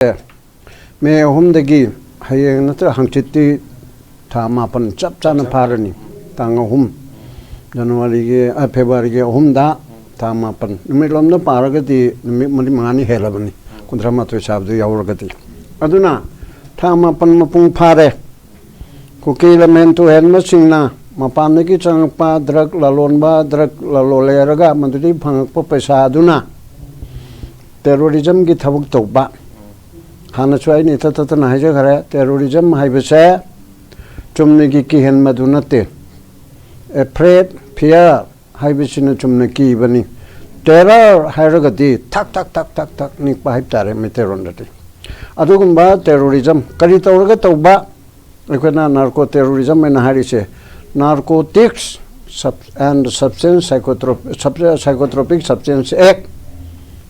ꯃꯦ ꯑꯍꯨꯝꯗꯒꯤ ꯍꯌꯦꯡ ꯅꯠꯇ꯭ꯔꯒ ꯍꯪꯆꯤꯠꯇꯤ ꯊꯥ 8 ꯆꯞ ꯆꯥꯅ ꯐꯥꯔꯅꯤ ꯇꯥꯡ 3 ꯖꯅꯋꯥꯔꯤꯒꯤ ꯐꯦꯕ꯭ꯔꯨꯋꯥꯔꯤꯒꯤ 3दा ꯊꯥ 8 ꯅꯨꯃꯤꯠꯂꯣꯝꯗ ꯄꯥꯔꯒꯗꯤ ꯅꯨꯃꯤꯠ 4-5 ꯍꯦꯜꯂꯕꯅꯤ 38 ꯁꯥꯕꯗꯨ ꯌꯥꯎꯔꯒꯗꯤ ꯑꯗꯨꯅ ꯊꯥ 8 ꯃꯄꯨꯡ ꯐꯥꯔꯦ ꯀꯨꯀꯤ ꯂꯃꯦꯟ ꯇꯨꯍꯦꯟꯕꯁꯤꯡꯅ ꯃꯄꯥꯟꯗꯒꯤ ꯆꯪꯉꯛꯄ ꯗ꯭ꯔꯒ ꯂꯂꯣꯟꯕ ꯗ꯭ꯔꯒ ꯂꯂꯣꯟꯂꯦꯔꯒ ꯃꯗꯨꯗꯒꯤ ꯐꯪꯉꯛꯄ ꯄꯩꯁꯥ ꯑꯗꯨꯅ ꯇꯦꯔꯣꯔꯤꯖꯝꯒꯤ ꯊꯕꯛ ꯇꯧꯕ ꯍꯥꯟꯅꯁꯨ ꯑꯩꯅ ꯏꯊꯠꯇꯅ ꯍꯥꯏꯖꯈ꯭ꯔꯦ ꯇꯦꯔꯣꯔꯤꯖꯝ ꯍꯥꯏꯕꯁꯦ ꯆꯨꯝꯅꯒꯤ ꯀꯤꯍꯟꯕꯗꯨ ꯅꯠꯇꯦ ꯑꯦꯐ꯭ꯔꯦꯗ ꯐꯤꯌꯔ ꯍꯥꯏꯕꯁꯤꯅ ꯆꯨꯝꯅ ꯀꯤꯕꯅꯤ ꯇꯦꯔꯔ ꯍꯥꯏꯔꯒꯗꯤ ꯊꯛ ꯊꯛ ꯊꯛ ꯊꯛ ꯊꯛ ꯅꯤꯛꯄ ꯍꯥꯏꯕ ꯇꯥꯔꯦ ꯃꯩꯇꯩꯔꯣꯟꯗꯗꯤ ꯑꯗꯨꯒꯨꯝꯕ ꯇꯦꯔꯣꯔꯤꯖꯝ ꯀꯔꯤ ꯇꯧꯔꯒ ꯇꯧꯕ ꯑꯩꯈꯣꯏꯅ ꯅꯥꯔꯀꯣ ꯇꯦꯔꯣꯔꯤꯖꯝ ꯍꯥꯏꯅ ꯍꯥꯏꯔꯤꯁꯦ narcotics and substance psychotropic substance act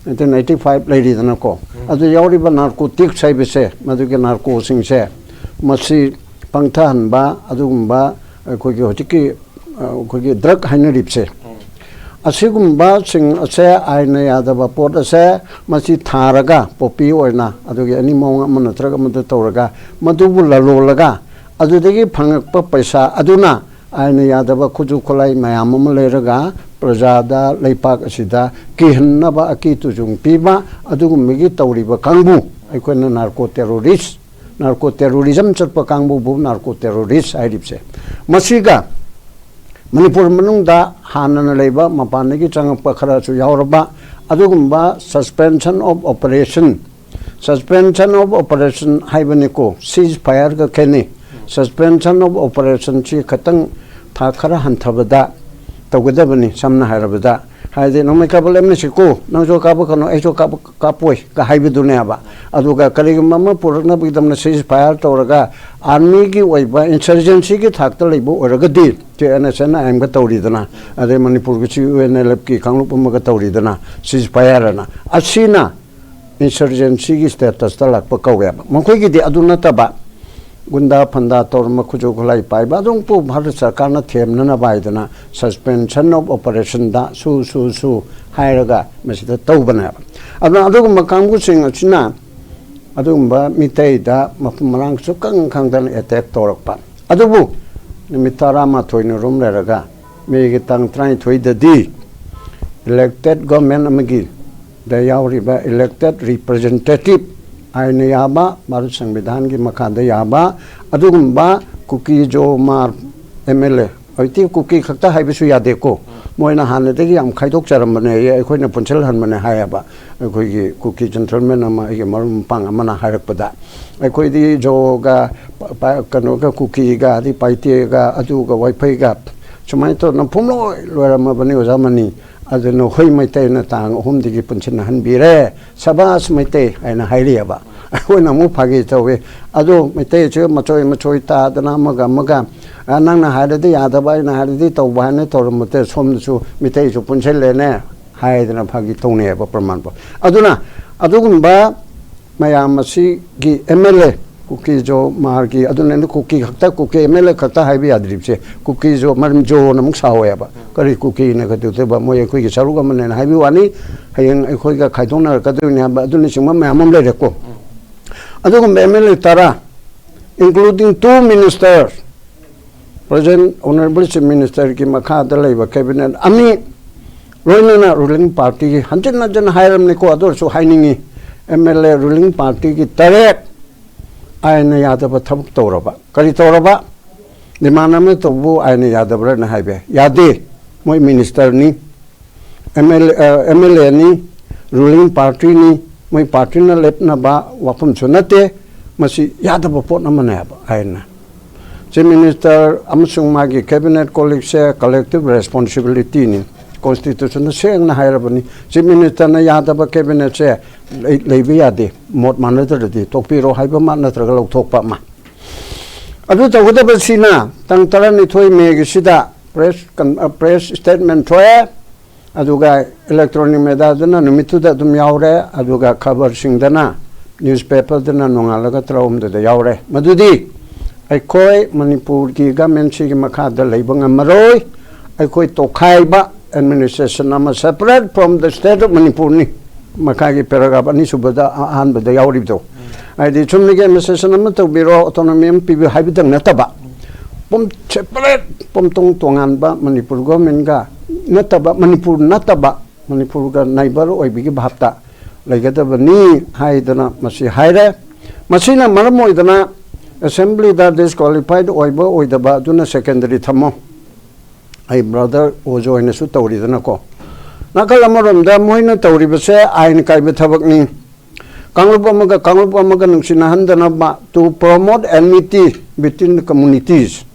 1995 ꯂꯩꯔꯤꯗꯅꯀꯣ ꯑꯗꯨ ꯌꯥꯎꯔꯤꯕ ꯅꯥꯔꯀꯣꯇꯤꯛꯁ ꯍꯥꯏꯕꯁꯦ ꯃꯗꯨꯒꯤ ꯅꯥꯔꯀꯣꯁꯤꯡꯁꯦ ꯃꯁꯤ ꯄꯪꯊꯍꯟꯕ ꯑꯗꯨꯒꯨꯝꯕ ꯑꯩꯈꯣꯏꯒꯤ ꯗ꯭ꯔꯒ ꯍꯥꯏꯅꯔꯤꯕꯁꯦ ꯑꯁꯤꯒꯨꯝꯕꯁꯤꯡ ꯑꯁꯦ ꯑꯥꯏꯟꯅ ꯌꯥꯗꯕ ꯄꯣꯠ ꯑꯁꯦ ꯃꯁꯤ ꯊꯥꯔꯒ ꯄꯣꯄꯤ ꯑꯣꯏꯅ ꯑꯗꯨꯒꯤ ꯑꯅꯤ ꯃꯑꯣꯡ ꯑꯃ ꯅꯠꯇ꯭ꯔꯒ ꯑꯃꯗ ꯇꯧꯔꯒ ꯃꯗꯨꯕꯨ ꯂꯂꯣꯜꯂꯒ ꯑꯗꯨꯗꯒꯤ ꯐꯪꯉꯛꯄ ꯄꯩꯁꯥ ꯑꯗꯨꯅ ꯑꯥꯏꯟꯅ ꯌꯥꯗꯕ ꯈꯨꯠꯁꯨ ꯈꯨꯠꯂꯥꯏ ꯃꯌꯥꯝ ꯑꯃ ꯂꯩꯔꯒ ꯄ꯭ꯔꯖꯥꯗ ꯂꯩꯄꯥꯛ ꯑꯁꯤꯗ ꯀꯤꯍꯟꯅꯕ ꯑꯀꯤ ꯇꯨꯖꯨꯡ ꯄꯤꯕ ꯑꯗꯨꯒꯨꯝꯕꯒꯤ ꯇꯧꯔꯤꯕ ꯀꯥꯡꯕꯨ ꯑꯩꯈꯣꯏꯅ ꯅꯥꯔꯀꯣ ꯇꯦꯔꯣꯔꯤꯖꯝ ꯆꯠꯄ ꯀꯥꯡꯕꯨꯕꯨ ꯅꯥꯔꯀꯣ ꯇꯦꯔꯣꯔꯤꯁ ꯍꯥꯏꯔꯤꯕꯁꯦ ꯃꯁꯤꯒ ꯃꯅꯤꯄꯨꯔ ꯃꯅꯨꯡꯗ ꯍꯥꯟꯅꯅ ꯂꯩꯕ ꯃꯄꯥꯟꯗꯒꯤ ꯆꯪꯉꯛꯄ ꯈꯔꯁꯨ ꯌꯥꯎꯔꯕ ꯑꯗꯨꯒꯨꯝꯕ ꯁꯁꯄꯦꯟꯁꯟ ꯑꯣꯐ ꯑꯣꯄꯔꯦꯁꯟ ꯍꯥꯏꯕꯅꯤꯀꯣ ꯁꯤꯖ ꯐꯥꯌꯔꯒ ꯈꯦꯠꯅꯩ ꯁꯁꯄꯦꯟꯁꯟ ꯑꯣꯐ ꯑꯣꯄꯔꯦꯁꯟꯁꯤ ꯈꯤꯇꯪ ꯊꯥ ꯈꯔ ꯍꯟꯊꯕꯗ ꯇꯧꯒꯗꯕꯅꯤ ꯁꯝꯅ ꯍꯥꯏꯔꯕꯗ ꯍꯥꯏꯗꯤ ꯅꯣꯡꯃꯩ ꯀꯥꯞꯄ ꯂꯦꯞꯅꯁꯤꯀꯣ ꯅꯪꯁꯨ ꯀꯥꯞꯄꯛꯀꯅꯨ ꯑꯩꯁꯨ ꯀꯥꯞꯄꯣꯏ ꯍꯥꯏꯕꯗꯨꯅꯦꯕ ꯑꯗꯨꯒ ꯀꯔꯤꯒꯨꯝꯕ ꯑꯃ ꯄꯨꯔꯛꯅꯕꯒꯤꯗꯃꯛꯇ ꯁꯤꯖ ꯐꯥꯌꯔ ꯇꯧꯔꯒ ꯑꯥꯔꯃꯤꯒꯤ ꯑꯣꯏꯕ ꯏꯟꯁꯔꯖꯦꯟꯁꯤꯒꯤ ꯊꯥꯛꯇ ꯂꯩꯕ ꯑꯣꯏꯔꯒꯗꯤ NSNIMꯒ ꯇꯧꯔꯤꯗꯅ ꯑꯗꯩ ꯃꯅꯤꯄꯨꯔꯒꯤ UNLFꯀꯤ ꯀꯥꯡꯂꯨꯞ ꯑꯃꯒ ꯇꯧꯔꯤꯗꯅ ꯁꯤꯖ ꯐꯥꯌꯔꯅ ꯑꯁꯤꯅ ꯏꯟꯁꯔꯖꯦꯟꯁꯤꯒꯤ ꯁ꯭ꯇꯦꯇꯁꯇ ꯂꯥꯛꯄ ꯀꯧꯋꯦꯕ ꯃꯈꯣꯏꯒꯤꯗꯤ ꯑꯗꯨ ꯅꯠꯇꯕ ꯒꯨꯟꯗꯥ ꯐꯟꯗꯥ ꯇꯧꯔꯝꯕ ꯈꯨꯠꯁꯨ ꯈꯨꯠꯂꯥꯏ ꯄꯥꯏꯕ ꯑꯗꯨꯝꯄꯨ ꯚꯥꯔꯠ ꯁꯔꯀꯥꯔꯅ ꯊꯦꯝꯅꯅꯕ ꯍꯥꯏꯗꯅ ꯁꯁꯄꯦꯟꯁꯟ ꯑꯣꯐ ꯑꯣꯄꯔꯦꯁꯟꯗ ꯁꯨ ꯍꯥꯏꯔꯒ ꯃꯁꯤꯗ ꯇꯧꯕꯅꯦꯕ ꯑꯗꯨꯅ ꯑꯗꯨꯒꯨꯝꯕ ꯀꯥꯡꯕꯨꯁꯤꯡ ꯑꯁꯤꯅ ꯑꯗꯨꯒꯨꯝꯕ ꯃꯤꯇꯩꯗ ꯃꯐꯝ ꯃꯔꯥꯡ ꯁꯨꯛꯈꯪ ꯈꯪꯗꯅ ꯑꯦꯇꯦꯛ ꯇꯧꯔꯛꯄ ꯑꯗꯨꯕꯨ ꯅꯨꯃꯤꯠ 11 ꯂꯩꯔꯒ ꯃꯦꯒꯤ ꯇꯥꯡ 23ꯗꯗꯤ ꯏꯂꯦꯛꯇꯦꯠ ꯒꯣꯔꯃꯦꯟ ꯑꯃꯒꯤ ꯗ ꯌꯥꯎꯔꯤꯕ ꯏꯂꯦꯛꯇꯦꯠ ꯔꯤꯄ꯭ꯔꯖꯦꯟꯇꯦꯇꯤꯚ ꯑꯥꯏꯟꯅ ꯌꯥꯕ ꯚꯥꯔꯠ ꯁꯪꯕꯤꯙꯥꯟꯒꯤ ꯃꯈꯥꯗ ꯌꯥꯕ ꯑꯗꯨꯒꯨꯝꯕ ꯀꯨꯀꯤ ꯖꯣꯃꯥꯔ MLA ꯍꯧꯖꯤꯛꯇꯤ ꯀꯨꯀꯤ ꯈꯛꯇ ꯍꯥꯏꯕꯁꯨ ꯌꯥꯗꯦꯀꯣ ꯃꯣꯏꯅ ꯍꯥꯟꯅꯗꯒꯤ ꯌꯥꯝ ꯈꯥꯏꯗꯣꯛꯆꯔꯝꯕꯅꯦ ꯑꯩꯈꯣꯏꯅ ꯄꯨꯟꯁꯤꯜꯍꯟꯕꯅꯦ ꯍꯥꯏꯌꯦꯕ ꯑꯩꯈꯣꯏꯒꯤ ꯀꯨꯀꯤ ꯖꯦꯟꯇꯜꯃꯦꯟ ꯑꯃ ꯑꯩꯒꯤ ꯃꯔꯨꯞ ꯃꯄꯥꯡ ꯑꯃꯅ ꯍꯥꯏꯔꯛꯄꯗ ꯑꯩꯈꯣꯏꯗꯤ ꯖꯣꯒ ꯀꯩꯅꯣꯒ ꯀꯨꯀꯤꯒ ꯑꯗꯩ ꯄꯥꯏꯇꯦꯒ ꯑꯗꯨꯒ ꯋꯥꯏꯐꯩꯒ ꯁꯨꯃꯥꯏꯅ ꯇꯧꯗꯅ ꯄꯨꯝꯂꯣꯏ ꯂꯣꯏꯔꯝꯃꯕꯅꯤ ꯑꯣꯖꯥꯃꯅꯤ ꯑꯗꯨꯅ ꯍꯣꯏ ꯃꯩꯇꯩꯅ ꯇꯥꯡ 3ꯗꯒꯤ ꯄꯨꯟꯁꯤꯟꯅꯍꯟꯕꯤꯔꯦ ꯁꯕꯥꯁ ꯃꯩꯇꯩ ꯍꯥꯏꯅ ꯍꯥꯏꯔꯤꯑꯕ ꯑꯩꯈꯣꯏꯅ ꯑꯃꯨꯛ ꯐꯥꯒꯤ ꯇꯧꯋꯤ ꯑꯗꯣ ꯃꯩꯇꯩꯁꯨ ꯃꯆꯣꯏ ꯇꯥꯗꯅ ꯑꯃꯒ ꯅꯪꯅ ꯍꯥꯏꯔꯗꯤ ꯌꯥꯗꯕ ꯑꯩꯅ ꯍꯥꯏꯔꯗꯤ ꯇꯧꯕ ꯍꯥꯏꯅ ꯇꯧꯔꯝꯕꯗ ꯁꯣꯝꯗꯁꯨ ꯃꯩꯇꯩꯁꯨ ꯄꯨꯟꯁꯤꯜꯂꯦꯅꯦ ꯍꯥꯏꯗꯅ ꯐꯥꯒꯤ ꯇꯧꯅꯩꯑꯕ ꯄ꯭ꯔꯃꯥꯟꯕ ꯑꯗꯨꯅ ꯑꯗꯨꯒꯨꯝꯕ ꯃꯌꯥꯝ ꯑꯁꯤꯒꯤ MLA ꯀꯨꯀꯤ ꯖꯣ ꯃꯥꯔꯒꯤ ꯑꯗꯨꯅ ꯀꯨꯀꯤ ꯈꯛꯇ ꯀꯨꯀꯤ MLA ꯈꯛꯇ ꯍꯥꯏꯕ ꯌꯥꯗ꯭ꯔꯤꯕꯁꯦ ꯀꯨꯀꯤ ꯖꯣ ꯃꯔꯝ ꯖꯣꯅ ꯑꯃꯨꯛ ꯁꯥꯎꯋꯦꯕ ꯀꯔꯤ ꯀꯨꯀꯤꯅ ꯀꯩꯗꯧꯗꯣꯏꯕ ꯃꯣꯏ ꯑꯩꯈꯣꯏꯒꯤ ꯁꯔꯨꯛ ꯑꯃꯅꯦꯅ ꯍꯥꯏꯕ ꯋꯥꯅꯤ ꯍꯌꯦꯡ ꯑꯩꯈꯣꯏꯒ ꯈꯥꯏꯗꯣꯛꯅꯔꯛꯀꯗꯣꯏꯅꯤ ꯍꯥꯏꯕ ꯑꯗꯨꯅꯆꯤꯡꯕ ꯃꯌꯥꯝ ꯑꯃ ꯂꯩꯔꯦꯀꯣ ꯑꯗꯨꯒꯨꯝꯕ MLA 10 including 2 ministers present honorable chief ministerꯒꯤ ꯃꯈꯥꯗ ꯂꯩꯕ cabinet ꯑꯅꯤ ꯂꯣꯏꯅꯅ ruling party ꯍꯟꯖꯤꯟ ꯍꯥꯏꯔꯝꯅꯤꯀꯣ ꯑꯗꯨ ꯑꯣꯏꯔꯁꯨ ꯍꯥꯏꯅꯤꯡꯉꯤ MLA ruling partyꯒꯤ 3 ꯑꯥꯏꯟꯅ ꯌꯥꯗꯕ ꯊꯕꯛ ꯇꯧꯔꯕ ꯀꯔꯤ ꯇꯧꯔꯕ ꯗꯤꯃꯥꯟ ꯑꯃ ꯇꯧꯕꯨ ꯑꯥꯏꯟꯅ ꯌꯥꯗꯕ꯭ꯔꯥꯅ ꯍꯥꯏꯕ ꯌꯥꯗꯦ ꯃꯣꯏ ꯃꯤꯅꯤꯁꯇꯔꯅꯤ MLAꯅꯤ ruling partyꯅꯤ ꯃꯣꯏ ꯄꯥꯔꯇꯤꯅ ꯂꯦꯞꯅꯕ ꯋꯥꯐꯝꯁꯨ ꯅꯠꯇꯦ ꯃꯁꯤ ꯌꯥꯗꯕ ꯄꯣꯠ ꯑꯃꯅꯦꯕ ꯑꯥꯏꯟꯅ ꯆꯤꯐ ꯃꯤꯅꯤꯁꯇꯔ ꯑꯃꯁꯨꯡ ꯃꯥꯒꯤ ꯀꯦꯕꯤꯅꯦꯠ ꯀꯣꯂꯤꯛꯁꯦ ꯀꯂꯦꯛꯇꯤꯚ ꯔꯦꯁꯄꯣꯟꯁꯤꯕꯤꯂꯤꯇꯤꯅꯤ ꯀꯣꯟꯁꯇꯤꯇ꯭ꯌꯨꯁꯟꯗ ꯁꯦꯡꯅ ꯍꯥꯏꯔꯕꯅꯤ ꯆꯤꯐ ꯃꯤꯅꯤꯁꯇꯔꯅ ꯌꯥꯗꯕ ꯀꯦꯕꯤꯅꯦꯠꯁꯦ ꯂꯩꯕ ꯌꯥꯗꯦ ꯃꯣꯠ ꯃꯥꯟꯅꯗ꯭ꯔꯗꯤ ꯇꯣꯛꯄꯤꯔꯣ ꯍꯥꯏꯕ ꯑꯃ ꯅꯠꯇ꯭ꯔꯒ ꯂꯧꯊꯣꯛꯄ ꯑꯃ ꯑꯗꯨ ꯇꯧꯒꯗꯕꯁꯤꯅ ꯇꯥꯡ 12 ꯃꯦꯒꯤꯁꯤꯗ ꯄ꯭ꯔꯦꯁ ꯁ꯭ꯇꯦꯠꯃꯦꯟ ꯊꯣꯛꯑꯦ ꯑꯗꯨꯒ ꯏꯂꯦꯛꯇ꯭ꯔꯣꯅꯤꯛ ꯃꯦꯗꯤꯌꯥꯗꯅ ꯅꯨꯃꯤꯠꯇꯨꯗ ꯑꯗꯨꯝ ꯌꯥꯎꯔꯦ ꯑꯗꯨꯒ ꯈꯕꯔꯁꯤꯡꯗꯅ ꯅ꯭ꯌꯨꯁꯄꯦꯄꯔꯗꯅ ꯅꯣꯡꯉꯥꯜꯂꯒ 13ꯗ ꯌꯥꯎꯔꯦ ꯃꯗꯨꯗꯤ ꯑꯩꯈꯣꯏ ꯃꯅꯤꯄꯨꯔꯒꯤ ꯒꯃꯦꯟꯁꯤꯒꯤ ꯃꯈꯥꯗ ꯂꯩꯕ ꯉꯝꯃꯔꯣꯏ ꯑꯩꯈꯣꯏ ꯇꯣꯈꯥꯏꯕ administration ama separate from the state of Manipur ni makai paragraph ani subada ahan bada yauri do ꯍꯥꯏꯗꯤ ꯆꯨꯝꯅꯒꯤ ꯑꯦꯗꯃꯤꯅꯤꯁꯇ꯭ꯔꯦꯁꯟ ꯑꯃ ꯇꯧꯕꯤꯔꯣ ꯑꯣꯇꯣꯅꯣꯃꯤ ꯑꯃ ꯄꯤꯕꯤꯌꯣ ꯍꯥꯏꯕꯗꯪ ꯅꯠꯇꯕ ꯁꯦꯄꯔꯦꯠ ꯇꯣꯉꯥꯟꯕ ꯃꯅꯤꯄꯨꯔ ꯒꯣꯔꯃꯦꯟꯒ ꯅꯠꯇꯕ ꯃꯅꯤꯄꯨꯔ ꯅꯠꯇꯕ ꯃꯅꯤꯄꯨꯔꯒ ꯅꯥꯏꯕꯔ ꯑꯣꯏꯕꯒꯤ ꯚꯥꯞꯇ ꯂꯩꯒꯗꯕꯅꯤ ꯍꯥꯏꯗꯅ ꯃꯁꯤ ꯍꯥꯏꯔꯦ ꯃꯁꯤꯅ ꯃꯔꯝ ꯑꯣꯏꯗꯅ ꯑꯦꯁꯦꯝꯕ꯭ꯂꯤꯗ ꯗꯤꯁꯀ꯭ꯋꯥꯂꯤꯐꯥꯏꯠ ꯑꯣꯏꯕ ꯑꯣꯏꯗꯕ ꯑꯗꯨꯅ ꯁꯦꯀꯦꯟꯗꯔꯤ ꯊꯝꯃꯣ ꯑꯩ ꯕ꯭ꯔꯗꯔ ꯑꯣꯖꯣ ꯑꯣꯏꯅꯁꯨ ꯇꯧꯔꯤꯗꯅꯀꯣ ꯅꯥꯀꯜ ꯑꯃꯔꯣꯝꯗ ꯃꯣꯏꯅ ꯇꯧꯔꯤꯕꯁꯦ ꯑꯥꯏꯟ ꯀꯥꯏꯕ ꯊꯕꯛꯅꯤ ꯀꯥꯡꯂꯨꯞ ꯑꯃꯒ ꯅꯨꯡꯁꯤꯅꯍꯟꯗꯅꯕ ꯇꯨ ꯄ꯭ꯔꯣꯃꯣꯠ ꯑꯦꯟꯃꯤꯇꯤ ꯕꯤꯇ꯭ꯋꯤꯟ ꯗ ꯀꯝꯃꯨꯅꯤꯇꯤꯁ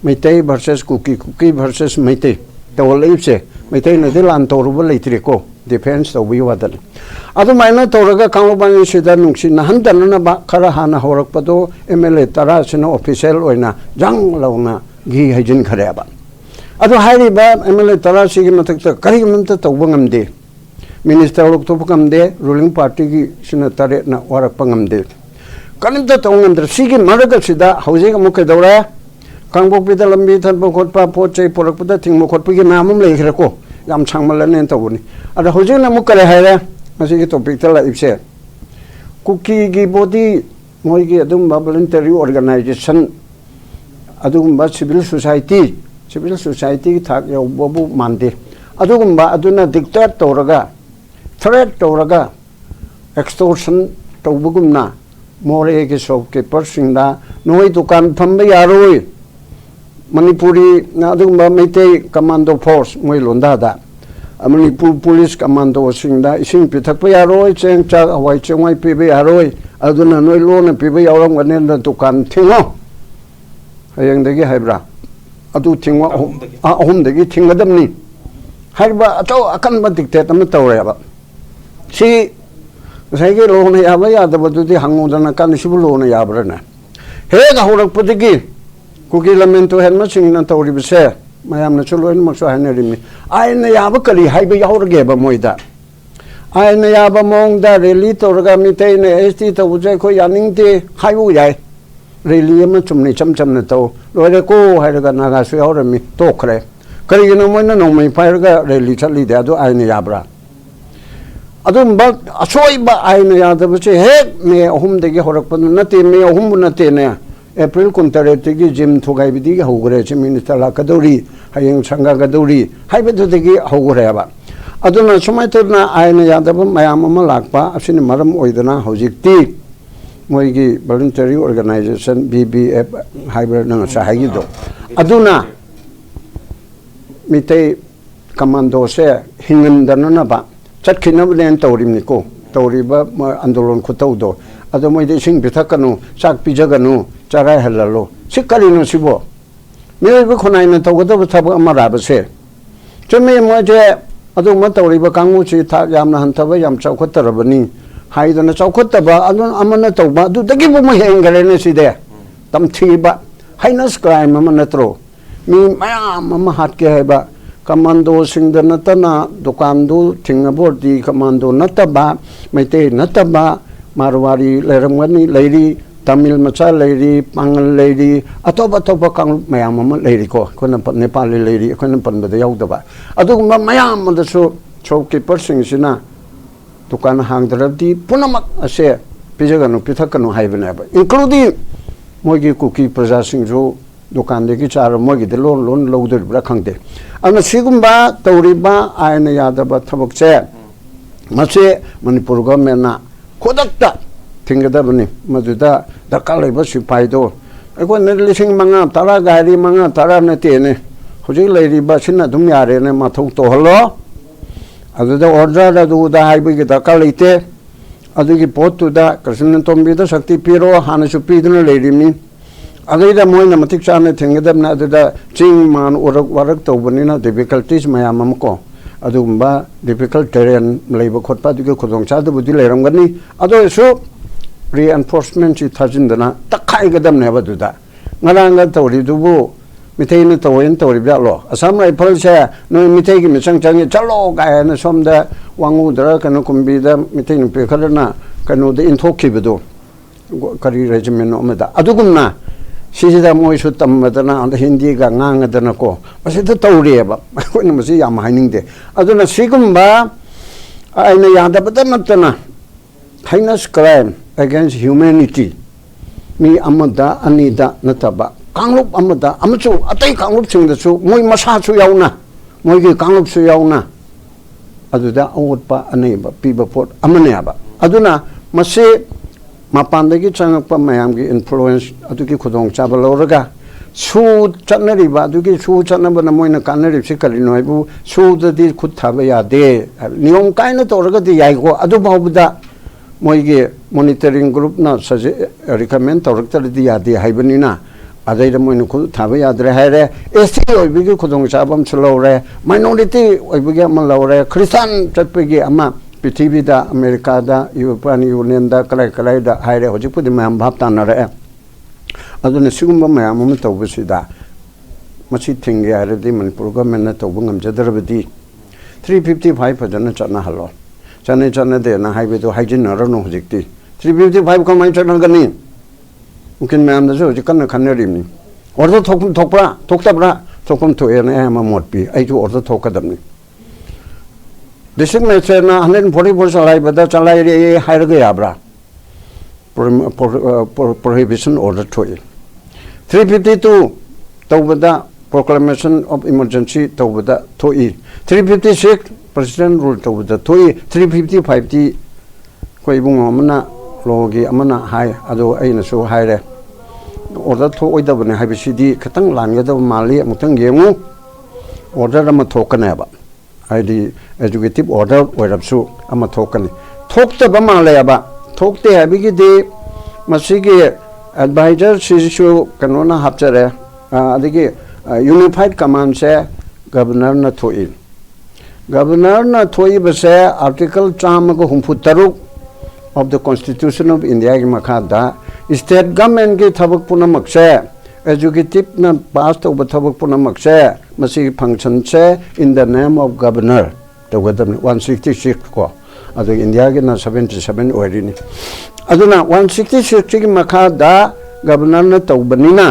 ꯃꯩꯇꯩ ꯚꯔꯁꯦꯁ ꯀꯨꯀꯤ ꯚꯔꯁꯦꯁ ꯃꯩꯇꯩ ꯇꯧꯍꯜꯂꯛꯏꯕꯁꯦ ꯃꯩꯇꯩꯅꯗꯤ ꯂꯥꯟ ꯇꯧꯔꯨꯕ ꯂꯩꯇ꯭ꯔꯦꯀꯣ ꯗꯤꯐꯦꯟꯁ ꯇꯧꯕꯒꯤ ꯋꯥꯗꯅꯤ ꯑꯗꯨꯃꯥꯏꯅ ꯇꯧꯔꯒ ꯀꯥꯡꯂꯨꯞ ꯑꯅꯤꯁꯤꯗ ꯅꯨꯡꯁꯤꯅꯍꯟꯗꯅꯕ ꯈꯔ ꯍꯥꯟꯅ ꯍꯧꯔꯛꯄꯗꯣ MLA 10 ꯑꯣꯐꯤꯁꯤꯌꯦꯜ ꯑꯣꯏꯅ ꯖꯪ ꯂꯥꯎꯅ ꯘꯤ ꯍꯩꯖꯤꯟꯈ꯭ꯔꯦꯕ ꯑꯗꯨ ꯍꯥꯏꯔꯤꯕ MLA 10 ꯁꯤꯒꯤ ꯃꯊꯛꯇ ꯀꯔꯤꯒꯨꯝꯕ ꯇꯧꯕ ꯉꯝꯗꯦ ꯃꯤꯅꯤꯁꯇꯔ ꯂꯧꯊꯣꯛꯄ ꯉꯝꯗꯦ ꯔꯨꯂꯤꯡ ꯄꯥꯔꯇꯤꯒꯤ ꯁꯤꯅ 8ꯅ ꯋꯥꯔꯛꯄ ꯉꯝꯗꯦ ꯀꯔꯤꯝꯇ ꯇꯧꯕ ꯉꯝꯗ꯭ꯔꯦ ꯁꯤꯒꯤ ꯃꯔꯛꯁꯤꯗ ꯍꯧꯖꯤꯛ ꯑꯃꯨꯛ ꯀꯩꯗꯧꯔꯦ ꯀꯥꯡꯄꯣꯛꯄꯤꯗ ꯂꯝꯕꯤ ꯊꯠꯄ ꯈꯣꯠꯄ ꯄꯣꯠ ꯆꯩ ꯄꯨꯔꯛꯄꯗ ꯊꯤꯡꯕ ꯈꯣꯠꯄꯒꯤ ꯃꯌꯥꯝ ꯑꯃ ꯂꯩꯈ꯭ꯔꯦꯀꯣ ꯌꯥꯝ ꯁꯥꯡꯃꯜꯂꯅꯦꯅ ꯇꯧꯕꯅꯤ ꯑꯗ ꯍꯧꯖꯤꯛꯅ ꯑꯃꯨꯛ ꯀꯔꯤ ꯍꯥꯏꯔꯦ ꯃꯁꯤꯒꯤ ꯇꯣꯄꯤꯛꯇ ꯂꯥꯛꯏꯕꯁꯦ ꯀꯨꯀꯤꯒꯤ ꯕꯣꯗꯤ ꯃꯣꯏꯒꯤ ꯑꯗꯨꯝꯕ ꯚꯣꯂꯨꯟꯇꯔꯤ ꯑꯣꯔꯒꯅꯥꯏꯖꯦꯁꯟ ꯑꯗꯨꯒꯨꯝꯕ ꯁꯤꯚꯤꯜ ꯁꯣꯁꯥꯏꯇꯤꯒꯤ ꯊꯥꯛ ꯌꯧꯕꯕꯨ ꯃꯥꯟꯗꯦ ꯑꯗꯨꯒꯨꯝꯕ ꯑꯗꯨꯅ ꯗꯤꯛꯇꯦꯠ ꯇꯧꯔꯒ ꯊ꯭ꯔꯦꯠ ꯇꯧꯔꯒ ꯑꯦꯛꯁꯇꯣꯔꯁꯟ ꯇꯧꯕꯒꯨꯝꯅ ꯃꯣꯔꯦꯒꯤ ꯁꯣꯞꯀꯤꯄꯔꯁꯤꯡꯗ ꯅꯣꯏ ꯗꯨꯀꯥꯟ ꯐꯝꯕ ꯌꯥꯔꯣꯏ ꯃꯅꯤꯄꯨꯔꯤ ꯑꯗꯨꯒꯨꯝꯕ ꯃꯩꯇꯩ ꯀꯃꯥꯟꯗꯣ ꯐꯣꯔꯁ ꯃꯣꯏ ꯂꯣꯟꯗꯥꯗ ꯃꯅꯤꯄꯨꯔ ꯄꯨꯂꯤꯁ ꯀꯃꯥꯟꯗꯣꯁꯤꯡꯗ ꯏꯁꯤꯡ ꯄꯤꯊꯛꯄ ꯌꯥꯔꯣꯏ ꯆꯦꯡ ꯆꯥꯛ ꯍꯋꯥꯏ ꯆꯦꯡꯋꯥꯏ ꯄꯤꯕ ꯌꯥꯔꯣꯏ ꯑꯗꯨꯅ ꯅꯣꯏ ꯂꯣꯟꯅ ꯄꯤꯕ ꯌꯥꯎꯔꯝꯒꯅꯤꯅ ꯗꯨꯀꯥꯟ ꯊꯤꯡꯉꯣ ꯍꯌꯦꯡꯗꯒꯤ ꯍꯥꯏꯕ꯭ꯔꯥ ꯑꯗꯨ ꯊꯤꯡꯉꯣ ꯑꯍꯨꯝꯗꯒꯤ ꯊꯤꯡꯒꯗꯕꯅꯤ ꯍꯥꯏꯔꯤꯕ ꯑꯆꯧ ꯑꯀꯟꯕ ꯗꯤꯛꯇꯦꯠ ꯑꯃ ꯇꯧꯔꯦꯕ ꯁꯤ ꯉꯁꯥꯏꯒꯤ ꯂꯣꯅ ꯌꯥꯕ ꯌꯥꯗꯕꯗꯨꯗꯤ ꯍꯪꯉꯨꯗꯅ ꯀꯥꯟꯗ ꯁꯤꯕꯨ ꯂꯣꯅ ꯌꯥꯕ꯭ꯔꯥꯅꯦ ꯍꯦꯛ ꯍꯧꯔꯛꯄꯗꯒꯤ ꯀꯨꯀꯤ ꯂꯝꯃꯦꯟꯇꯣ ꯍꯦꯟꯕꯁꯤꯡꯅ ꯇꯧꯔꯤꯕꯁꯦ ꯃꯌꯥꯝꯅꯁꯨ ꯂꯣꯏꯅꯃꯛꯁꯨ ꯍꯥꯏꯅꯔꯤꯕꯅꯤ ꯑꯥꯏꯟꯅ ꯌꯥꯕ ꯀꯔꯤ ꯍꯥꯏꯕ ꯌꯥꯎꯔꯒꯦꯕ ꯃꯣꯏꯗ ꯑꯥꯏꯟꯅ ꯌꯥꯕ ꯃꯑꯣꯡꯗ ꯔꯦꯂꯤ ꯇꯧꯔꯒ ꯃꯤꯇꯩꯅ ST ꯇꯧꯕꯁꯦ ꯑꯩꯈꯣꯏ ꯌꯥꯅꯤꯡꯗꯦ ꯍꯥꯏꯕ ꯌꯥꯏ ꯔꯦꯂꯤ ꯑꯃ ꯆꯨꯝꯅ ꯏꯆꯝ ꯆꯝꯅ ꯇꯧ ꯂꯣꯏꯔꯦꯀꯣ ꯍꯥꯏꯔꯒ ꯅꯥꯒꯥꯁꯨ ꯌꯥꯎꯔꯝꯃꯤ ꯇꯣꯛꯈ꯭ꯔꯦ ꯀꯔꯤꯒꯤꯅꯣ ꯃꯣꯏꯅ ꯅꯣꯡꯃꯩ ꯄꯥꯏꯔꯒ ꯔꯦꯂꯤ ꯆꯠꯂꯤꯗꯦ ꯑꯗꯨ ꯑꯥꯏꯟꯅ ꯌꯥꯕ꯭ꯔꯥ ꯑꯗꯨꯝꯕ ꯑꯁꯣꯏꯕ ꯑꯥꯏꯟꯅ ꯌꯥꯗꯕꯁꯦ ꯍꯦꯛ May 3 ꯍꯧꯔꯛꯄꯗꯨ ꯅꯠꯇꯦ May 3 ꯅꯠꯇꯦꯅꯦ April 18 ꯖꯤꯝ ꯊꯨꯒꯥꯏꯕꯗꯒꯤ ꯍꯧꯈ꯭ꯔꯦ ꯆꯤꯐ ꯃꯤꯅꯤꯁꯇꯔ ꯂꯥꯛꯀꯗꯧꯔꯤ ꯍꯌꯦꯡ ꯁꯪꯒꯥꯒꯗꯧꯔꯤ ꯍꯥꯏꯕꯗꯨꯗꯒꯤ ꯍꯧꯈ꯭ꯔꯦꯕ ꯑꯗꯨꯅ ꯁꯨꯃꯥꯏꯅ ꯇꯧꯗꯅ ꯑꯥꯏꯟꯅ ꯌꯥꯗꯕ ꯃꯌꯥꯝ ꯑꯃ ꯂꯥꯛꯄ ꯑꯁꯤꯅ ꯃꯔꯝ ꯑꯣꯏꯗꯅ ꯍꯧꯖꯤꯛꯇꯤ ꯃꯣꯏꯒꯤ ꯚꯣꯂꯨꯟꯇꯔꯤ ꯑꯣꯔꯒꯅꯥꯏꯖꯦꯁꯟ BBF ꯍꯥꯏꯕ꯭ꯔꯥ ꯅꯪ ꯉꯁꯥꯏ ꯍꯥꯏꯈꯤꯕꯗꯣ ꯑꯗꯨꯅ ꯃꯤꯇꯩ ꯀꯃꯥꯟꯗꯣꯁꯦ ꯍꯤꯡꯍꯟꯗꯅꯅꯕ ꯆꯠꯈꯤꯅꯕꯅꯦꯅ ꯇꯧꯔꯤꯕꯅꯤꯀꯣ ꯇꯧꯔꯤꯕ ꯑꯟꯗꯣꯂꯣꯟ ꯈꯨꯇꯧꯗꯣ ꯑꯗꯣ ꯃꯣꯏꯗ ꯏꯁꯤꯡ ꯄꯤꯊꯛꯀꯅꯨ ꯆꯥꯛ ꯄꯤꯖꯒꯅꯨ ꯆꯔꯥꯏꯍꯜꯂꯜꯂꯣ ꯁꯤ ꯀꯔꯤꯅꯣ ꯁꯤꯕꯣ ꯃꯤꯑꯣꯏꯕ ꯈꯨꯟꯅꯥꯏꯅ ꯇꯧꯒꯗꯕ ꯊꯕꯛ ꯑꯃ ꯔꯥꯕꯁꯦ ꯆꯨꯝꯃꯤ ꯃꯣꯏꯁꯦ ꯑꯗꯨꯒꯨꯝꯕ ꯇꯧꯔꯤꯕ ꯀꯥꯡꯕꯨꯁꯤ ꯊꯥꯛ ꯌꯥꯝꯅ ꯍꯟꯊꯕ ꯌꯥꯝ ꯆꯥꯎꯈꯠꯇꯔꯕꯅꯤ ꯍꯥꯏꯗꯅ ꯆꯥꯎꯈꯠꯇꯕ ꯑꯗꯨꯅ ꯑꯃꯅ ꯇꯧꯕ ꯑꯗꯨꯗꯒꯤꯕꯨ ꯑꯃꯨꯛ ꯍꯦꯟꯈꯔꯦꯅꯦ ꯁꯤꯗꯤ ꯇꯝꯊꯤꯕ ꯍꯩꯅꯁ ꯀ꯭ꯔꯥꯏꯝ ꯑꯃ ꯅꯠꯇ꯭ꯔꯣ ꯃꯤ ꯃꯌꯥꯝ ꯑꯃ ꯍꯥꯠꯀꯦ ꯍꯥꯏꯕ ꯀꯃꯥꯟꯗꯣꯁꯤꯡꯗ ꯅꯠꯇꯅ ꯗꯨꯀꯥꯟꯗꯨ ꯊꯤꯡꯉꯕꯣꯔꯗꯤ ꯀꯃꯥꯟꯗꯣ ꯅꯠꯇꯕ ꯃꯩꯇꯩ ꯅꯠꯇꯕ ꯃꯥꯔꯋꯥꯔꯤ ꯂꯩꯔꯝꯒꯅꯤ ꯂꯩꯔꯤ ꯇꯥꯃꯤꯜ ꯃꯆꯥ ꯂꯩꯔꯤ ꯄꯥꯡꯒꯜ ꯂꯩꯔꯤ ꯑꯇꯣꯞꯄ ꯀꯥꯡꯂꯨꯞ ꯃꯌꯥꯝ ꯑꯃ ꯂꯩꯔꯤꯀꯣ ꯑꯩꯈꯣꯏꯅ ꯅꯦꯄꯥꯂꯤ ꯂꯩꯔꯤ ꯑꯩꯈꯣꯏꯅ ꯄꯟꯕꯗ ꯌꯥꯎꯗꯕ ꯑꯗꯨꯒꯨꯝꯕ ꯃꯌꯥꯝ ꯑꯗꯨꯁꯨ ꯁꯣꯞꯀꯤꯄꯔꯁꯤꯡꯁꯤꯅ ꯗꯨꯀꯥꯟ ꯍꯥꯡꯗ꯭ꯔꯕꯗꯤ ꯄꯨꯝꯅꯃꯛ ꯑꯁꯦ ꯄꯤꯖꯒꯅꯨ ꯄꯤꯊꯛꯀꯅꯨ ꯍꯥꯏꯕꯅꯦꯕ ꯏꯟꯀ꯭ꯂꯨꯗꯤꯡ ꯃꯣꯏꯒꯤ ꯀꯨꯀꯤ ꯄ꯭ꯔꯖꯥꯁꯤꯡꯁꯨ ꯗꯨꯀꯥꯟꯗꯒꯤ ꯆꯥꯔ ꯃꯣꯏꯒꯤꯗ ꯂꯣꯟ ꯂꯧꯗꯣꯔꯤꯕ꯭ꯔꯥ ꯈꯪꯗꯦ ꯑꯗꯨꯅ ꯁꯤꯒꯨꯝꯕ ꯇꯧꯔꯤꯕ ꯑꯥꯏꯟꯅ ꯌꯥꯗꯕ ꯊꯕꯛꯁꯦ ꯃꯁꯤ ꯃꯅꯤꯄꯨꯔ ꯒꯣꯔꯃꯦꯟꯅ ꯈꯨꯗꯛꯇ ꯊꯤꯡꯒꯗꯕꯅꯤ ꯃꯗꯨꯗ ꯗꯔꯀꯥꯔ ꯂꯩꯕ ꯁꯤꯄꯥꯏꯗꯣ ꯑꯩꯈꯣꯏꯅ 5,000 10 ꯒꯥꯔꯤ 5 10 ꯅꯠꯇꯦꯅꯦ ꯍꯧꯖꯤꯛ ꯂꯩꯔꯤꯕ ꯁꯤꯅ ꯑꯗꯨꯝ ꯌꯥꯔꯦꯅꯦ ꯃꯊꯧ ꯇꯧꯍꯜꯂꯣ ꯑꯗꯨꯗ ꯑꯣꯔꯗꯔ ꯑꯗꯨꯗ ꯍꯥꯏꯕꯒꯤ ꯗꯔꯀꯥꯔ ꯂꯩꯇꯦ ꯑꯗꯨꯒꯤ ꯄꯣꯠꯇꯨꯗ ꯀ꯭ꯔꯤꯁꯅ ꯇꯣꯝꯕꯤꯗ ꯁꯛꯇꯤ ꯄꯤꯔꯣ ꯍꯥꯟꯅꯁꯨ ꯄꯤꯗꯨꯅ ꯂꯩꯔꯤꯃꯤ ꯑꯗꯩꯗ ꯃꯣꯏꯅ ꯃꯇꯤꯛ ꯆꯥꯅ ꯊꯤꯡꯒꯗꯕꯅꯤ ꯑꯗꯨꯗ ꯆꯤꯡ ꯃꯥꯟ ꯋꯥꯔꯛ ꯇꯧꯕꯅꯤꯅ ꯗꯤꯐꯤꯀꯜꯇꯤꯁ ꯃꯌꯥꯝ ꯑꯃ ꯀꯣ ꯑꯗꯨꯒꯨꯝꯕ ꯗꯤꯐꯤꯀꯜꯠ ꯇꯦꯔꯦꯟ ꯂꯩꯕ ꯈꯣꯠꯄ ꯑꯗꯨꯒꯤ ꯈꯨꯗꯣꯡꯆꯥꯗꯕꯨꯗꯤ ꯂꯩꯔꯝꯒꯅꯤ ꯑꯗꯨ ꯑꯣꯏꯔꯁꯨ ꯔꯤꯑꯦꯟꯐꯣꯔꯁꯃꯦꯟꯁꯤ ꯊꯥꯖꯤꯟꯗꯅ ꯇꯛꯈꯥꯏꯒꯗꯕꯅꯦꯕ ꯑꯗꯨꯗ ꯉꯔꯥꯡꯒ ꯇꯧꯔꯤꯗꯨꯕꯨ ꯃꯤꯇꯩꯅ ꯇꯧꯋꯦꯅ ꯇꯧꯔꯤꯕ ꯖꯥꯠꯂꯣ ꯑꯁꯥꯝ ꯔꯥꯏꯐꯜꯁꯦ ꯅꯣꯏ ꯃꯤꯇꯩꯒꯤ ꯃꯤꯆꯪ ꯆꯪꯉꯤ ꯆꯠꯂꯣ ꯀꯥꯏꯅ ꯁꯣꯝꯗ ꯋꯥꯡꯉꯨꯗꯔ ꯀꯩꯅꯣ ꯀꯨꯝꯕꯤꯗ ꯃꯤꯇꯩ ꯅꯨꯄꯤ ꯈꯔꯅ ꯀꯩꯅꯣꯗ ꯏꯟꯊꯣꯛꯈꯤꯕꯗꯣ ꯀꯔꯤ ꯔꯦꯖꯤꯃꯦꯟ ꯑꯃꯗ ꯑꯗꯨꯒꯨꯝꯅ ꯁꯤꯁꯤꯗ ꯃꯣꯏꯁꯨ ꯇꯝꯕꯗꯅ ꯍꯤꯟꯗꯤꯒ ꯉꯥꯡꯉꯗꯅꯀꯣ ꯃꯁꯤꯗ ꯇꯧꯔꯤꯑꯕ ꯑꯩꯈꯣꯏꯅ ꯃꯁꯤ ꯌꯥꯝ ꯍꯥꯏꯅꯤꯡꯗꯦ ꯑꯗꯨꯅ ꯁꯤꯒꯨꯝꯕ ꯑꯩꯅ ꯌꯥꯗꯕꯇ ꯅꯠꯇꯅ heinous crime against humanity mi amada anida nataba kanglup amada amachu atai kanglup singda chu moi masa chu yauna moi gi kanglup chu yauna aduda awutpa aneba piba pot amane aba aduna mase mapandagi changakpa mayamgi influence aduki khudong chaba lawraga su chatnariba aduki su chatnaba na moina kanarib se kalino ibu su dadi khud thaba yade niyom kaina tawraga di yaigo adu bawbuda moigi monitoring group na recommend tawraktadi yade haibanina adai moina khud thaba yadre haire ST oibigi khudong chabam chulawre minority oibigi ama lawre Christian chatpigi ama Pithibida America European Union kalai haire hojipudi mayam bhap tanare aduna sigumba mayam am tawbasida machi thingi haradi manipur government na tawbu ngamjadarabadi 355 fajana chana halo chana de na highway to hygiene narano hojikti 355 kamai chana gani mungkin mayam da jo jikan khannerimni ordo thokpra thoktabra thokom to ena ma motpi ai ju ordo thokadamni District Magistrate na 144 salai bada salai re hairaga yabra prohibition order thoi 352 tawbada proclamation of emergency tawbada thoi 356 president rule tawbada thoi 355 ti koi bung amana logi amana hai ado aina so haire order thoi da bane habisidi khatang langa da mali amutang yengu order ama thokana ba ID educative order oirapsu ama thokani thokta bama layaba thokte habigi de masigi advisor sishu kanona hapchare adigi unified command se governor na thoi base article chamago humputaruk of the constitution of India ki makhada state government ki thabak punamak se executive na pass to thabak punamak se masi function se in the name of governor to gadam 166 ko adu India ki na 77 oirini aduna 166 ki makhada governor na tawbanina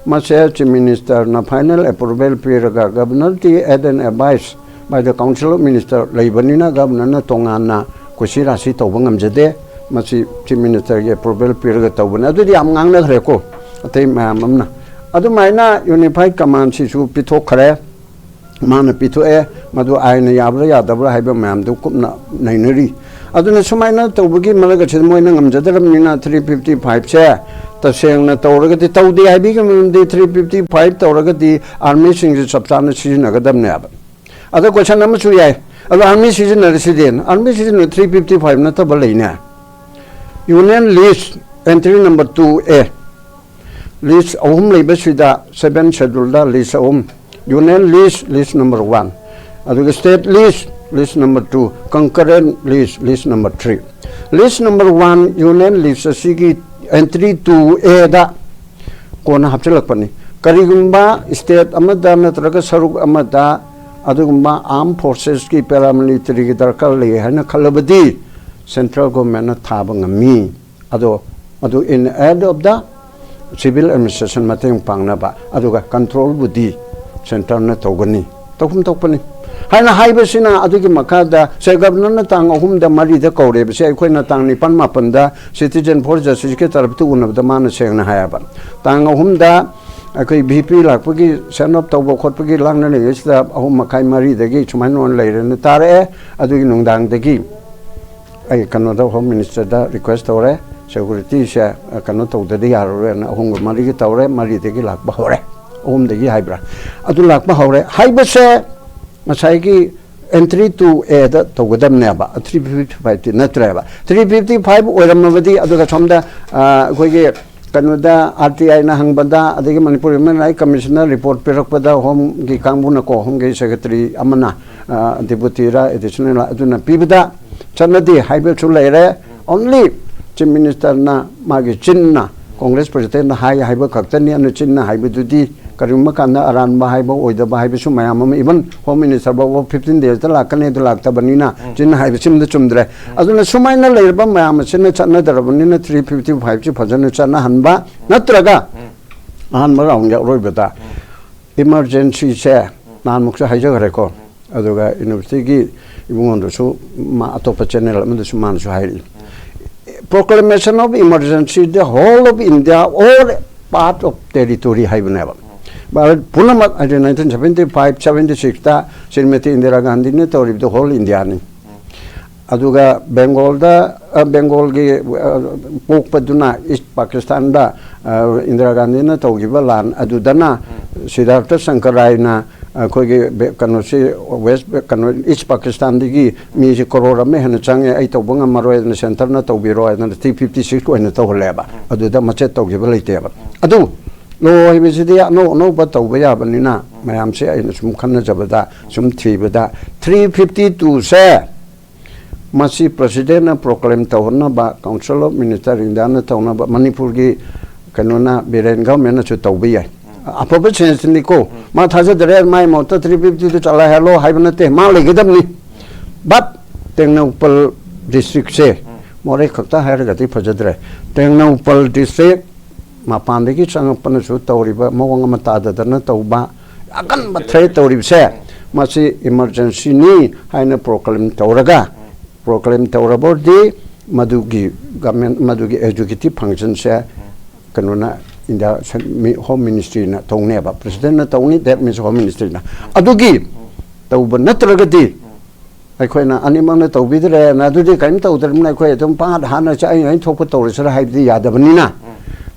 mase chief minister na final approval piraga governor ti add an advice by the council of minister laibanina governor na tongana kusira si tawbangam jade masi chief minister ge approval piraga tawbana adu di am ngangna khre ko atei mamna adu maina unified command si su pithok khare mana pithoe madu aina yabra yadabra haiba mam du kupna nainari aduna sumaina tawbugi malaga chmoina ngamjadaramnina 355 che tasengna tawragati tawdi haibi gamdi 355 tawragati army sing sabtana sijinagadamne aba ada question nama chu yai adu army sijinar sidin army sijin 355 na tabalaina union list entry number 2A list ahum leibasida 7 schedule da list ahum union list number 1 adu state list number 2 concurrent list number 3 list number 1 union list asigi entry 2A da kona hapchalakpani karigumba state amada natraga saruk amada adugumba armed forces ki paramilitary ki darkar le hana khalabadi central government na thabangami adu in aid of the civil administration mateng pangna ba aduga control budi center na togani tokum tokpani haina haibasina adugi makada se governor na tang ahum da mari da kore be se khoi na tang ni pan mapan da citizen for justice ke taraf tu unab da man se na hayaba tang ahum da akoi bp lakpagi senop tawbo khotpagi langna ne yesta ahum makai mari da gi chuman on leire na tare adugi nungdang da gi ai kanada home minister da request ore security se kanu tawda di yarore na ahum mari gi tawre mari de gi lakba hore ahum de gi haibra adu lakba hore haibase masai ki entry to A da tawgadam ne ba 355 natreba 355 oiramnavadi adu ka somda koi gi kanada RTI na hangbada adigi manipur human rights commissioner report pirakpada home gi kangbuna ko home gi secretary amana deputy ra additional aduna pibada chanadi haibe chulaire only chief minister na magi chinna congress president na haiba kaktani anu chinna haibe dudi karima kana aran ba haiba oida ba haibe su mayam even home minister ba 15 days da lakane da lakta banina chinna haibe chimda chumdre aduna sumaina leirba mayam chinna channa darabunina 355 chi phajana channa hanba natraga hanba raung ya roibata emergency se nan muksa haija gare ko aduga university gi ibungondo su ma atopa channel amda su man su hairi proclamation of emergency the whole of India or part of territory haibneba but punama 1975 76 ta Srimati Indira Gandhi ne tawrib the whole India ni aduga Bengal gi pokpaduna East Pakistan da Indira Gandhi na tawgiba lan adudana Siddhartha Sankarai na kogi kanosi West kano East Pakistan digi mi si korora me hana change ai tawbanga maroi na center na tawbiro na 356 ko na tawleba aduda machet tawgiba leiteba adu lo hibisidi no ba tawba ya banina mayam se ai sum khanna jabada sum thibada 352 se masi president na proclaim tawna ba council of minister indana tawna ba manipur gi kanona biren government na chu tawbiya appropriate sense ni ko ma thaja dare mai mota 350 to chala hello haibnate ma legedam ni but tengnopal district se more khakta hair gati phajadre tengnopal district ma pandegi changapana su tawriba mawang mata dadana tawba akan ba thre tawrib se masi emergency ni haina proclaim tawraga proclaim tawrabodi madugi government madugi executive function se kanona India Home Ministry na tongneba President na tongni that means Home Ministry na adugi tawba natragati aikoina animal na tawbidre na adudi kaim tawdar na koi tum pa hana cha ai thokpa tawrisra haibdi yadabanina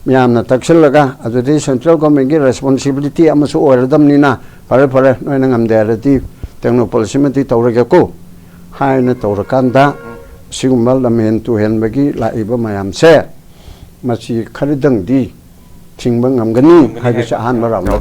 miyamna takshalaga adudi central government gi responsibility amasu oradamnina pare noina ngamde arati tengno policy mati tawraga ko haina tawrakanda sigumbal lamen tu henbagi laiba mayam se masi kharidang di tingba ngamgani haibisa han maraw na